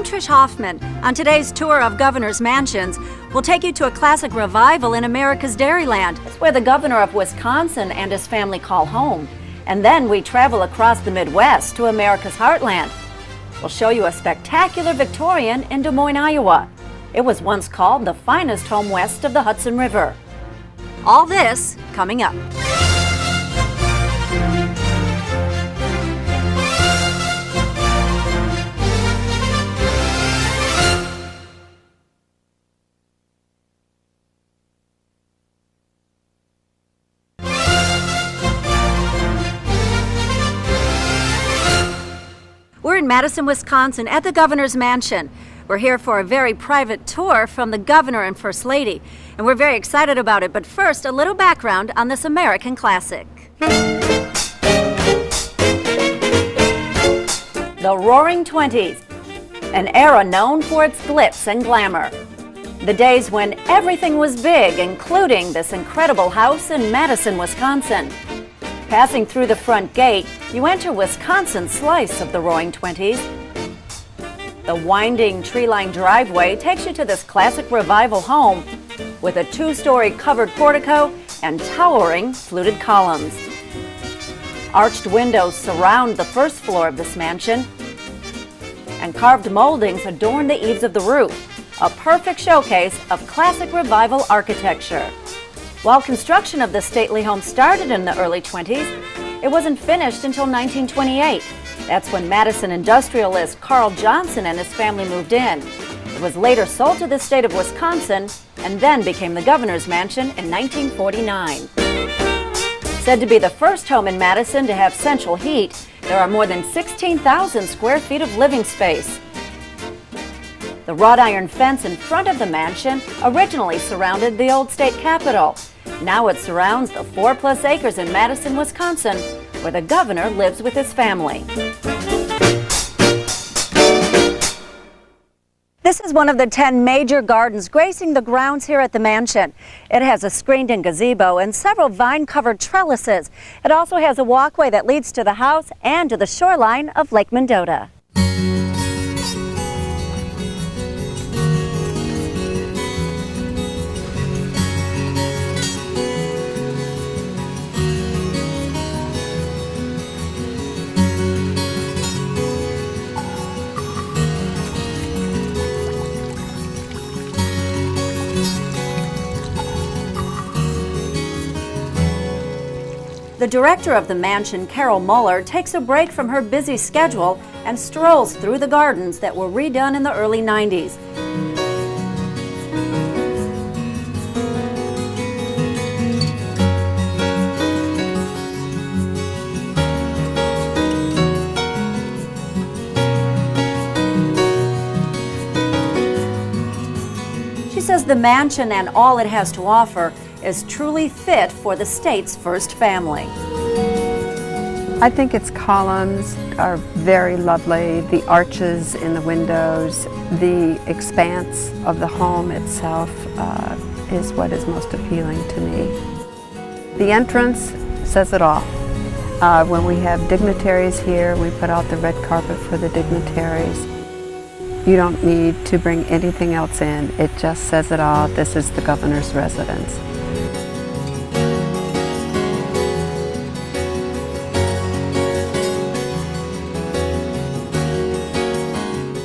I'm Trisha Hoffman. On today's tour of Governor's Mansions, we'll take you to a classic revival in America's Dairyland. It's where the governor of Wisconsin and his family call home. And then we travel across the Midwest to America's heartland. We'll show you a spectacular Victorian in Des Moines, Iowa. It was once called the finest home west of the Hudson River. All this coming up. We're in Madison, Wisconsin at the Governor's Mansion. We're here for a very private tour from the Governor and First Lady, and we're very excited about it. But first, a little background on this American classic. The Roaring '20s, an era known for its glitz and glamour. The days when everything was big, including this incredible house in Madison, Wisconsin. Passing through the front gate, you enter Wisconsin's slice of the Roaring '20s. The winding tree-lined driveway takes you to this classic revival home with a 2-story covered portico and towering fluted columns. Arched windows surround the first floor of this mansion, and carved moldings adorn the eaves of the roof, a perfect showcase of classic revival architecture. While construction of this stately home started in the early '20s, it wasn't finished until 1928. That's when Madison industrialist Carl Johnson and his family moved in. It was later sold to the state of Wisconsin and then became the Governor's Mansion in 1949. Said to be the first home in Madison to have central heat, there are more than 16,000 square feet of living space. The wrought iron fence in front of the mansion originally surrounded the old state capitol. Now it surrounds the 4+ acres in Madison, Wisconsin, where the governor lives with his family. This is one of the 10 major gardens gracing the grounds here at the mansion. It has a screened-in gazebo and several vine-covered trellises. It also has a walkway that leads to the house and to the shoreline of Lake Mendota. The director of the mansion, Carol Muller, takes a break from her busy schedule and strolls through the gardens that were redone in the early '90s. She says the mansion and all it has to offer is truly fit for the state's first family. I think its columns are very lovely, the arches in the windows, the expanse of the home itself is what is most appealing to me. The entrance says it all. When we have dignitaries here, we put out the red carpet for the dignitaries. You don't need to bring anything else in. It just says it all. This is the governor's residence.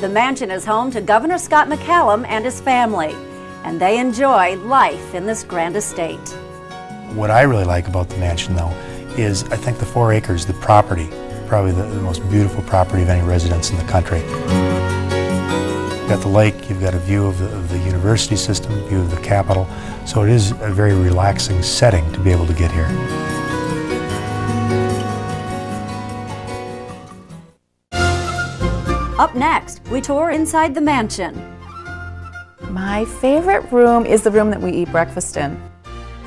The mansion is home to Governor Scott McCallum and his family, and they enjoy life in this grand estate. What I really like about the mansion, though, is I think the 4 acres, the property, probably the most beautiful property of any residence in the country. You've got the lake, you've got a view of the university system, a view of the Capitol, so it is a very relaxing setting to be able to get here. Up next, we tour inside the mansion. My favorite room is the room that we eat breakfast in.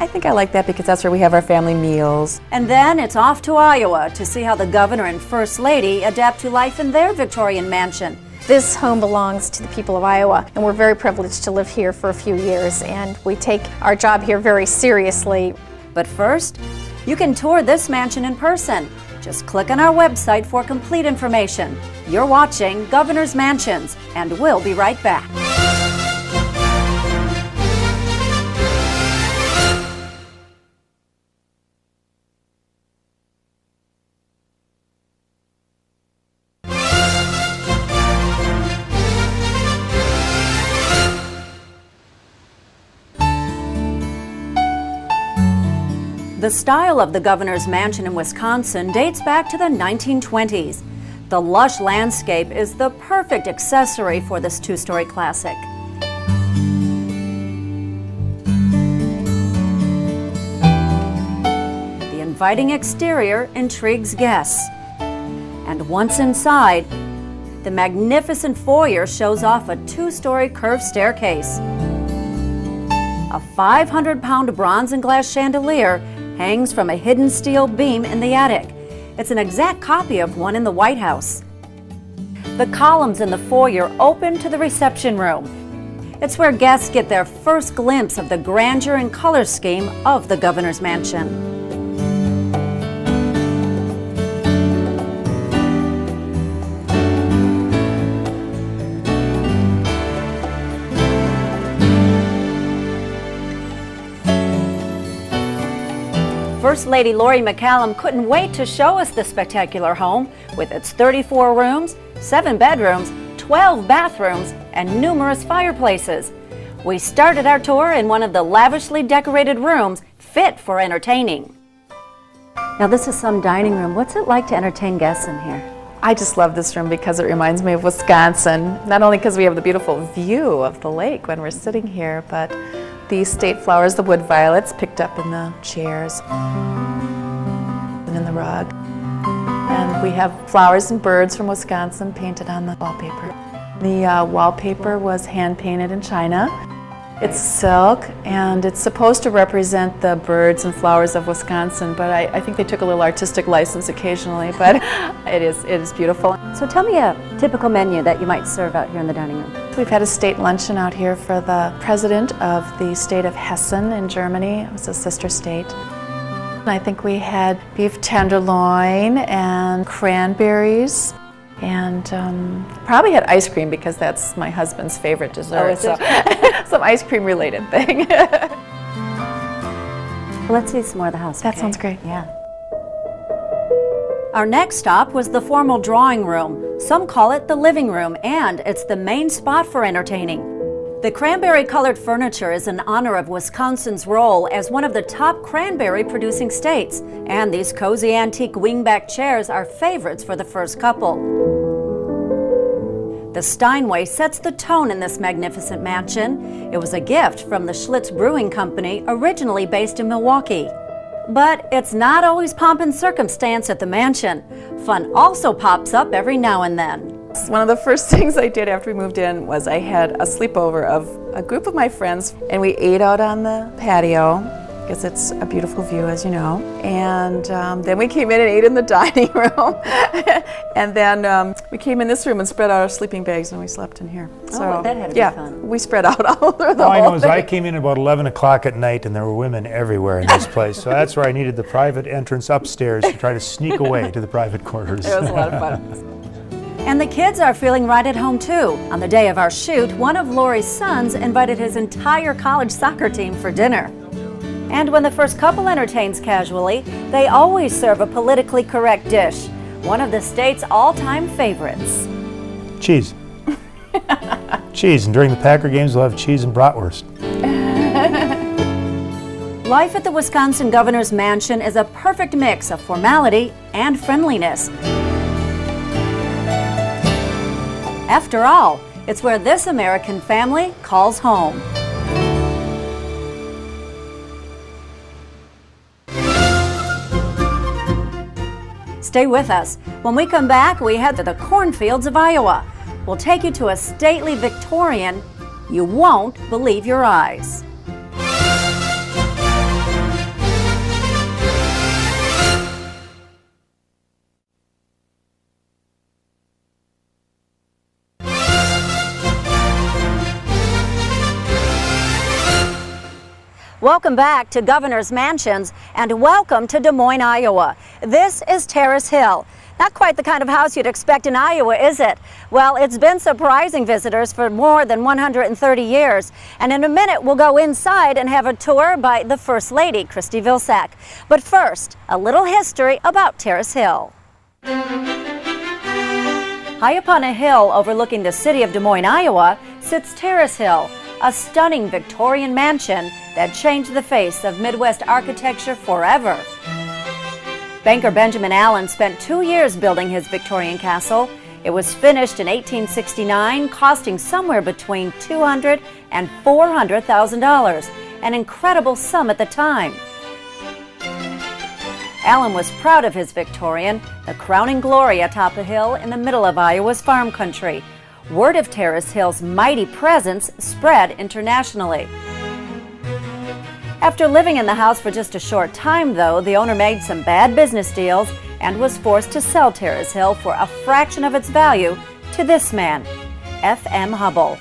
I think I like that because that's where we have our family meals. And then it's off to Iowa to see how the Governor and First Lady adapt to life in their Victorian mansion. This home belongs to the people of Iowa, and we're very privileged to live here for a few years, and we take our job here very seriously. But first, you can tour this mansion in person. Just click on our website for complete information. You're watching Governor's Mansions, and we'll be right back. The style of the Governor's Mansion in Wisconsin dates back to the 1920s. The lush landscape is the perfect accessory for this two-story classic. The inviting exterior intrigues guests. And once inside, the magnificent foyer shows off a two-story curved staircase. A 500-pound bronze and glass chandelier hangs from a hidden steel beam in the attic. It's an exact copy of one in the White House. The columns in the foyer open to the reception room. It's where guests get their first glimpse of the grandeur and color scheme of the Governor's Mansion. First Lady Lori McCallum couldn't wait to show us the spectacular home with its 34 rooms, 7 bedrooms, 12 bathrooms, and numerous fireplaces. We started our tour in one of the lavishly decorated rooms fit for entertaining. Now this is some dining room. What's it like to entertain guests in here? I just love this room because it reminds me of Wisconsin. Not only because we have the beautiful view of the lake when we're sitting here, but the state flowers, the wood violets, picked up in the chairs and in the rug. And we have flowers and birds from Wisconsin painted on the wallpaper. The wallpaper was hand-painted in China. It's silk, and it's supposed to represent the birds and flowers of Wisconsin, but I think they took a little artistic license occasionally, but it is beautiful. So tell me a typical menu that you might serve out here in the dining room. We've had a state luncheon out here for the president of the state of Hessen in Germany. It was a sister state. And I think we had beef tenderloin and cranberries. And probably had ice cream because that's my husband's favorite dessert. Oh, is it? So some ice cream related thing. Well, let's see some more of the house. That okay? sounds great. Yeah. Our next stop was the formal drawing room. Some call it the living room, and it's the main spot for entertaining. The cranberry-colored furniture is in honor of Wisconsin's role as one of the top cranberry-producing states, and these cozy antique wingback chairs are favorites for the first couple. The Steinway sets the tone in this magnificent mansion. It was a gift from the Schlitz Brewing Company, originally based in Milwaukee. But it's not always pomp and circumstance at the mansion. Fun also pops up every now and then. One of the first things I did after we moved in was I had a sleepover of a group of my friends, and we ate out on the patio because it's a beautiful view, as you know. And then we came in and ate in the dining room. And then we came in this room and spread out our sleeping bags, and we slept in here. So, that had to be fun. We spread out all over the All I know whole is thing. I came in about 11 o'clock at night, and there were women everywhere in this place. So that's where I needed the private entrance upstairs to try to sneak away to the private quarters. It was a lot of fun. And the kids are feeling right at home too. On the day of our shoot, one of Lori's sons invited his entire college soccer team for dinner. And when the first couple entertains casually, they always serve a politically correct dish, one of the state's all-time favorites. Cheese. Cheese, and during the Packer games we'll have cheese and bratwurst. Life at the Wisconsin Governor's Mansion is a perfect mix of formality and friendliness. After all, it's where this American family calls home. Stay with us. When we come back, we head to the cornfields of Iowa. We'll take you to a stately Victorian you won't believe your eyes. Welcome back to Governor's Mansions and welcome to Des Moines, Iowa. This is Terrace Hill. Not quite the kind of house you'd expect in Iowa, is it? Well, it's been surprising visitors for more than 130 years. And in a minute, we'll go inside and have a tour by the First Lady, Christy Vilsack. But first, a little history about Terrace Hill. High up on a hill overlooking the city of Des Moines, Iowa, sits Terrace Hill, a stunning Victorian mansion that changed the face of Midwest architecture forever. Banker Benjamin Allen spent 2 years building his Victorian castle. It was finished in 1869, costing somewhere between $200,000 and $400,000, an incredible sum at the time. Allen was proud of his Victorian, the crowning glory atop a hill in the middle of Iowa's farm country. Word of Terrace Hill's mighty presence spread internationally. After living in the house for just a short time, though, the owner made some bad business deals and was forced to sell Terrace Hill for a fraction of its value to this man, F.M. Hubble.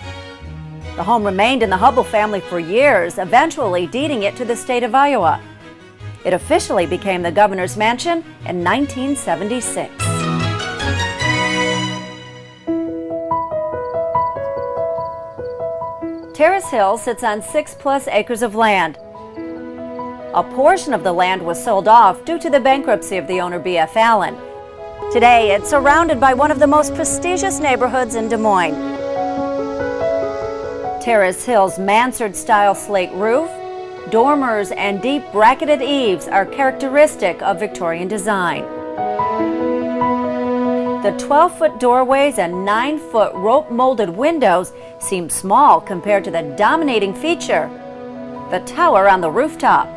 The home remained in the Hubble family for years, eventually deeding it to the state of Iowa. It officially became the governor's mansion in 1976. Terrace Hill sits on 6+ acres of land. A portion of the land was sold off due to the bankruptcy of the owner, B.F. Allen. Today, it's surrounded by one of the most prestigious neighborhoods in Des Moines. Terrace Hill's mansard-style slate roof, dormers, and deep bracketed eaves are characteristic of Victorian design. The 12-foot doorways and 9-foot rope-molded windows seem small compared to the dominating feature, the tower on the rooftop.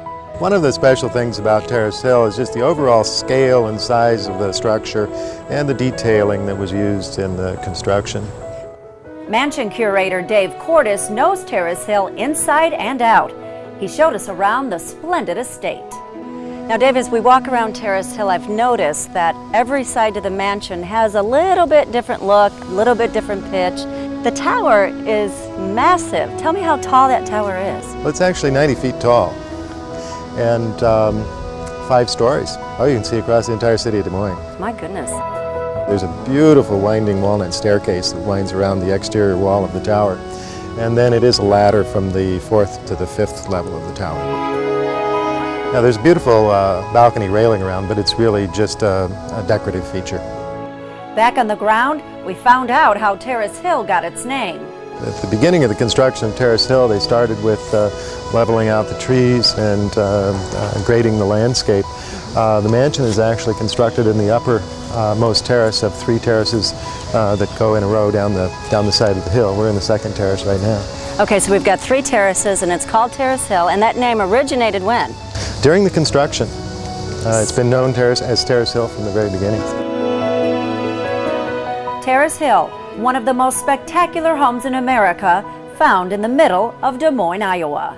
One of the special things about Terrace Hill is just the overall scale and size of the structure and the detailing that was used in the construction. Mansion curator Dave Cordes knows Terrace Hill inside and out. He showed us around the splendid estate. Now, Dave, as we walk around Terrace Hill, I've noticed that every side of the mansion has a little bit different look, a little bit different pitch. The tower is massive. Tell me how tall that tower is. Well, it's actually 90 feet tall and 5 stories. Oh, you can see across the entire city of Des Moines. My goodness. There's a beautiful winding walnut staircase that winds around the exterior wall of the tower. And then it is a ladder from the 4th to the 5th level of the tower. Now there's a beautiful balcony railing around, but it's really just a decorative feature. Back on the ground, we found out how Terrace Hill got its name. At the beginning of the construction of Terrace Hill, they started with leveling out the trees and grading the landscape. The mansion is actually constructed in the uppermost terrace of 3 terraces that go in a row down the side of the hill. We're in the 2nd terrace right now. Okay, so we've got 3 terraces and it's called Terrace Hill, and that name originated when? During the construction. It's been known as Terrace Hill from the very beginning. Terrace Hill, one of the most spectacular homes in America, found in the middle of Des Moines, Iowa.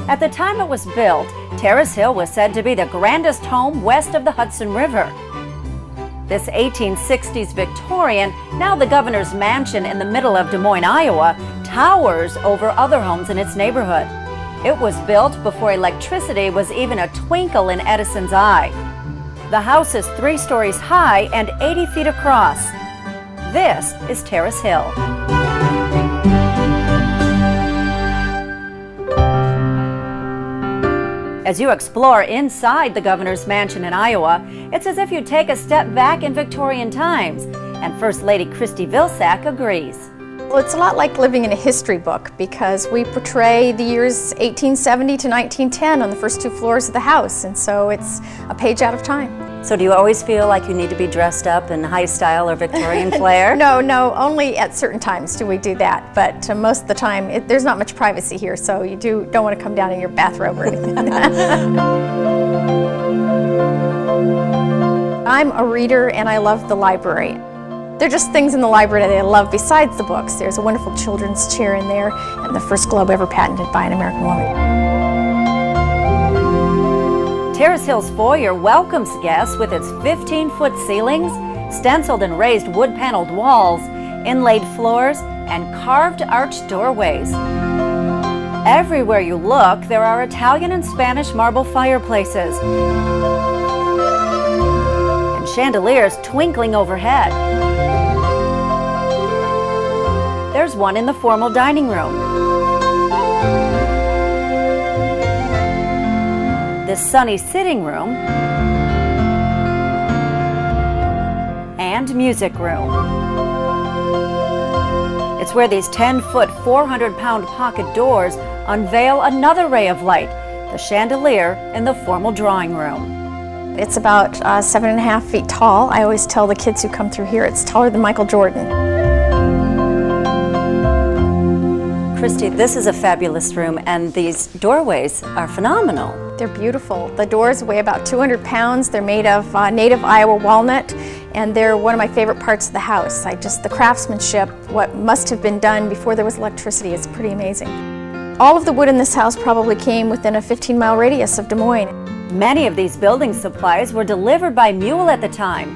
At the time it was built, Terrace Hill was said to be the grandest home west of the Hudson River. This 1860s Victorian, now the governor's mansion in the middle of Des Moines, Iowa, towers over other homes in its neighborhood. It was built before electricity was even a twinkle in Edison's eye. The house is 3 stories high and 80 feet across. This is Terrace Hill. As you explore inside the governor's mansion in Iowa, it's as if you take a step back in Victorian times, and First Lady Christy Vilsack agrees. Well, it's a lot like living in a history book because we portray the years 1870 to 1910 on the first 2 floors of the house, and so it's a page out of time. So do you always feel like you need to be dressed up in high style or Victorian flair? No, only at certain times do we do that, but most of the time there's not much privacy here, so you don't want to come down in your bathrobe or anything like that. I'm a reader and I love the library. There are just things in the library that I love besides the books. There's a wonderful children's chair in there and the first globe ever patented by an American woman. Terrace Hill's foyer welcomes guests with its 15-foot ceilings, stenciled and raised wood-paneled walls, inlaid floors, and carved arched doorways. Everywhere you look, there are Italian and Spanish marble fireplaces and chandeliers twinkling overhead. There's one in the formal dining room. This sunny sitting room and music room. It's where these 10-foot, 400-pound pocket doors unveil another ray of light, the chandelier in the formal drawing room. It's about 7.5 feet tall. I always tell the kids who come through here it's taller than Michael Jordan. Christy, this is a fabulous room, and these doorways are phenomenal. They're beautiful. The doors weigh about 200 pounds. They're made of native Iowa walnut, and they're one of my favorite parts of the house. The craftsmanship, what must have been done before there was electricity, is pretty amazing. All of the wood in this house probably came within a 15-mile radius of Des Moines. Many of these building supplies were delivered by mule at the time.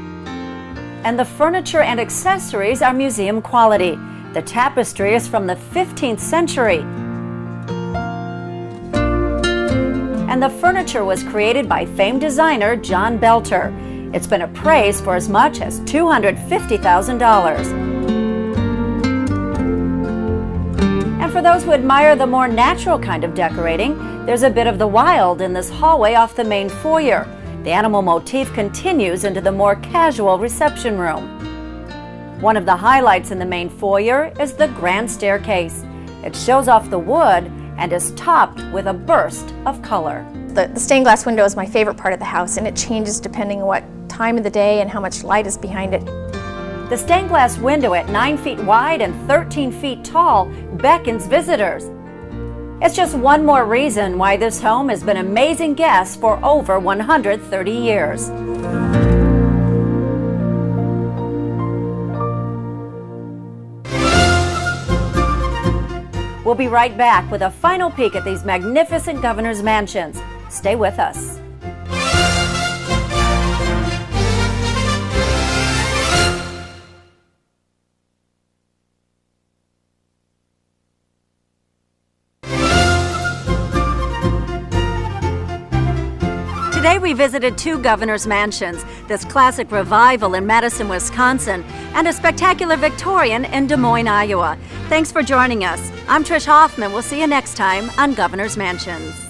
And the furniture and accessories are museum quality. The tapestry is from the 15th century. And the furniture was created by famed designer John Belter. It's been appraised for as much as $250,000. And for those who admire the more natural kind of decorating, there's a bit of the wild in this hallway off the main foyer. The animal motif continues into the more casual reception room. One of the highlights in the main foyer is the grand staircase. It shows off the wood and is topped with a burst of color. The stained glass window is my favorite part of the house, and it changes depending on what time of the day and how much light is behind it. The stained glass window at 9 feet wide and 13 feet tall beckons visitors. It's just one more reason why this home has been amazing guests for over 130 years. We'll be right back with a final peek at these magnificent governor's mansions. Stay with us. Today we visited two governor's mansions, this classic revival in Madison, Wisconsin, and a spectacular Victorian in Des Moines, Iowa. Thanks for joining us. I'm Trisha Hoffman. We'll see you next time on Governor's Mansions.